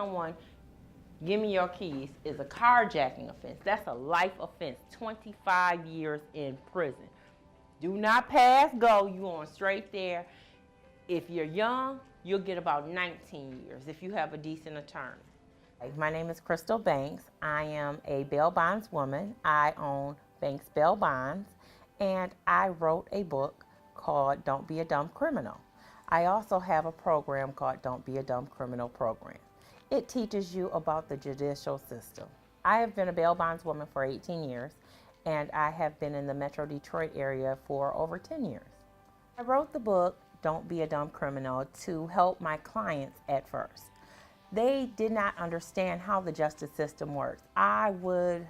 someone, give me your keys, is a carjacking offense. That's a life offense, 25 years in prison. Do not pass go, you on straight there. If you're young, you'll get about 19 years if you have a decent attorney. My name is Krystal Banks. I am a bail bondswoman. I own Banks Bail Bonds, and I wrote a book called Don't Be a Dumb Criminal. I also have a program called Don't Be a Dumb Criminal program. It teaches you about the judicial system. I have been a bail bondswoman for 18 years, and I have been in the Metro Detroit area for over 10 years. I wrote the book Don't Be a Dumb Criminal to help my clients at first. They did not understand how the justice system works. I would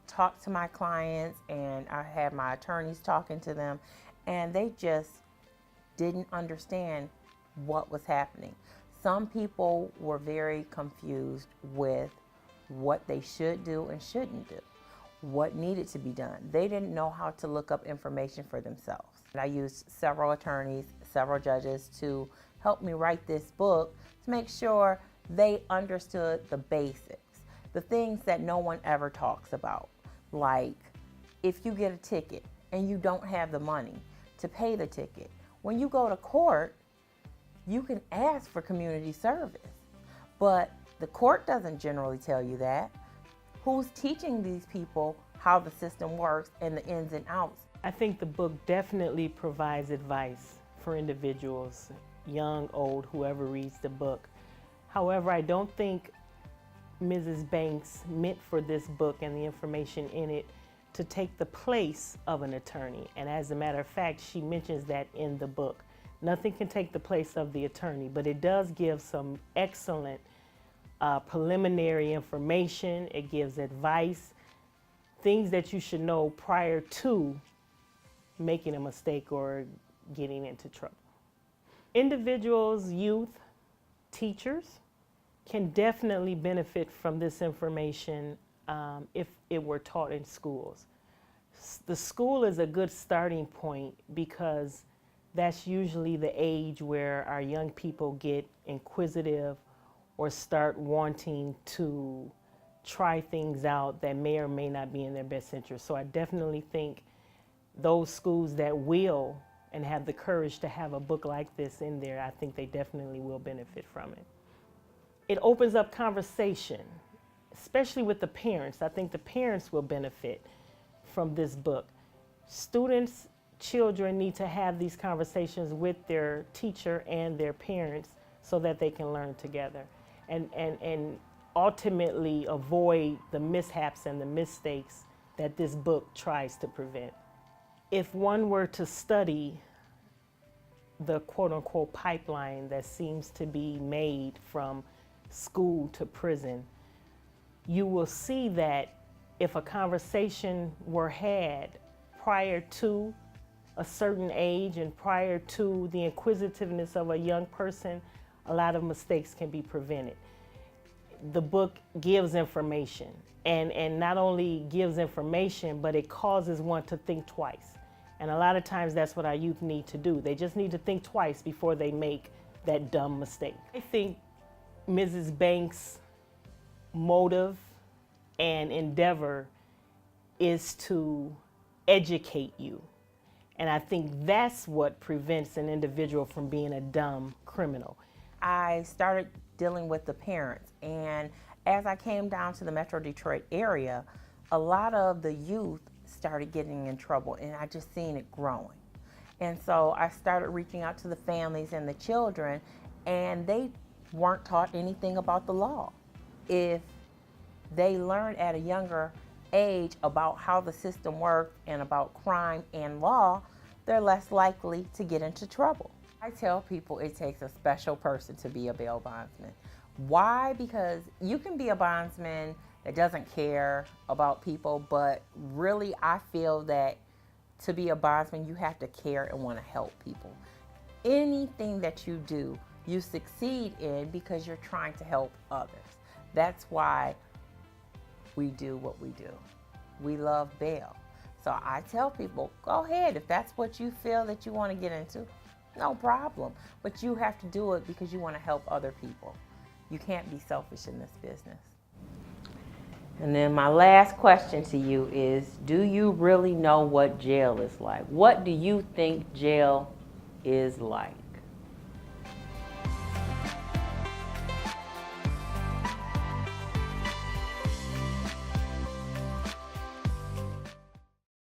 talk to my clients, and I had my attorneys talking to them, and they just didn't understand what was happening. Some people were very confused with what they should do and shouldn't do, what needed to be done. They didn't know how to look up information for themselves. I used several attorneys, several judges to help me write this book to make sure they understood the basics, the things that no one ever talks about. Like, if you get a ticket and you don't have the money to pay the ticket, when you go to court, you can ask for community service. But the court doesn't generally tell you that. Who's teaching these people how the system works and the ins and outs? I think the book definitely provides advice for individuals, young, old, whoever reads the book. However, I don't think Mrs. Banks meant for this book and the information in it to take the place of an attorney. And as a matter of fact, she mentions that in the book. Nothing can take the place of the attorney, but it does give some excellent preliminary information. It gives advice, things that you should know prior to making a mistake or getting into trouble. Individuals, youth, teachers can definitely benefit from this information if it were taught in schools. The school is a good starting point because that's usually the age where our young people get inquisitive or start wanting to try things out that may or may not be in their best interest. So I definitely think those schools that will and have the courage to have a book like this in there, I think they definitely will benefit from it. It opens up conversation, especially with the parents. I think the parents will benefit from this book. Students, children need to have these conversations with their teacher and their parents so that they can learn together and ultimately avoid the mishaps and the mistakes that this book tries to prevent. If one were to study the quote-unquote pipeline that seems to be made from school to prison, you will see that if a conversation were had prior to a certain age and prior to the inquisitiveness of a young person, a lot of mistakes can be prevented. The book gives information, and not only gives information, but it causes one to think twice. And a lot of times that's what our youth need to do. They just need to think twice before they make that dumb mistake. I think Mrs. Banks' motive and endeavor is to educate you. And I think that's what prevents an individual from being a dumb criminal. I started dealing with the parents, and as I came down to the Metro Detroit area, a lot of the youth started getting in trouble, and I just seen it growing. And so I started reaching out to the families and the children, and they weren't taught anything about the law. If they learn at a younger age about how the system works and about crime and law, they're less likely to get into trouble. I tell people it takes a special person to be a bail bondsman. Why? Because you can be a bondsman that doesn't care about people, but really I feel that to be a bondsman, you have to care and want to help people. Anything that you do, you succeed in because you're trying to help others. That's why we do what we do. We love bail. So I tell people, go ahead, if that's what you feel that you want to get into, no problem. But you have to do it because you want to help other people. You can't be selfish in this business. And then my last question to you is, do you really know what jail is like? What do you think jail is like?